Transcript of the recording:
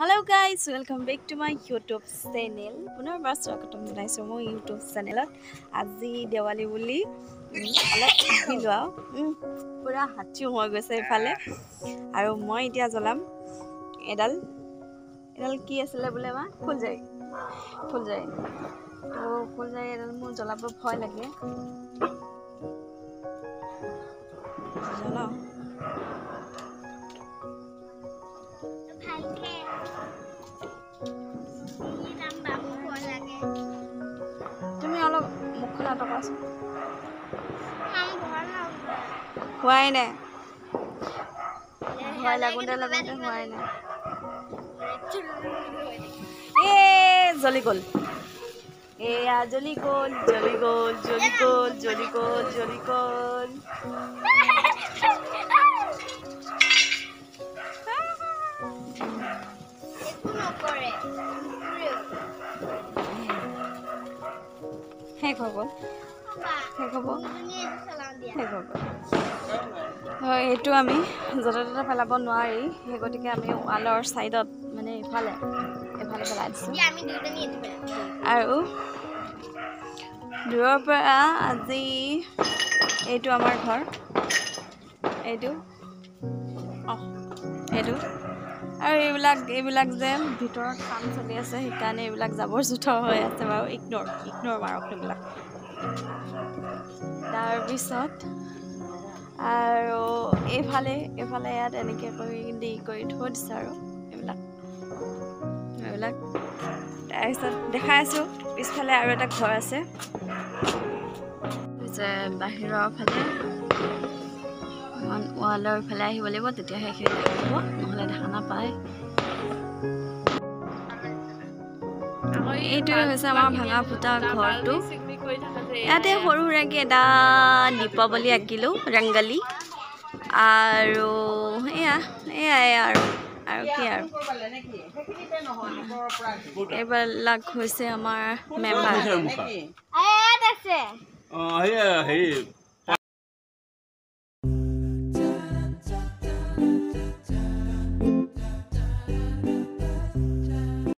Hello guys, welcome back to my YouTube channel. পুনৰবাৰ স্বাগতম জনাইছো মোৰ YouTube চেনেলত। আজি diwali বুলি অলপ আহিলো পুৰা হাঁচি হৈ গৈছে ইফালে আৰু মই এতিয়া জ্বলাম এডাল কি আছিলে বোলে মা ফুলজাৰি তো ফুলজাৰি এডাল মোৰ জ্বলাব ভয় লাগে জ্বলাও তুমি অলপ মুখখনত টকাছো হোৱাই নাই ভয় লাগুতে হোৱাই নাই জ্বলি গ'ল এয়া জ্বলি গ'ল শেষ হ'ব হয় এইটো আমি য'তে ত'তে পেলাব নোৱাৰি সেই গতিকে আমি ৱালৰ ছাইডত মানে এফালে পেলাই দিছোঁ আৰু দূৰৰ পৰা আজি এইটো আমাৰ ঘৰ এইটো আৰু এইবিলাক যে ভিতৰত কাম চলি আছে সেইকাৰণে এইবিলাক জাবৰ জোঁথৰ হৈ আছে বাৰু ইগন'ৰ মাৰক সেইবিলাক তাৰপিছত আৰু এইফালে ইয়াত এনেকৈ কৰি থৈ দিছে আৰু এইবিলাক তাৰপিছত দেখাই আছোঁ পিছফালে আৰু এটা ঘৰ আছে যে বাহিৰৰ ফালে ৱালৰ ফালে আহিব লাগিব তেতিয়াহে সেইখিনি দেখাব নহ'লে দেখা নাপায় এইটোৱে হৈছে আমাৰ ভাঙা ফুটা ঘৰটো ইয়াতে সৰু সুৰাকৈ এটা দীপাৱলী আঁকিলোঁ ৰংগলী আৰু এয়াই আৰু কি আৰু এইবিলাক হৈছে আমাৰ মেম্বাৰ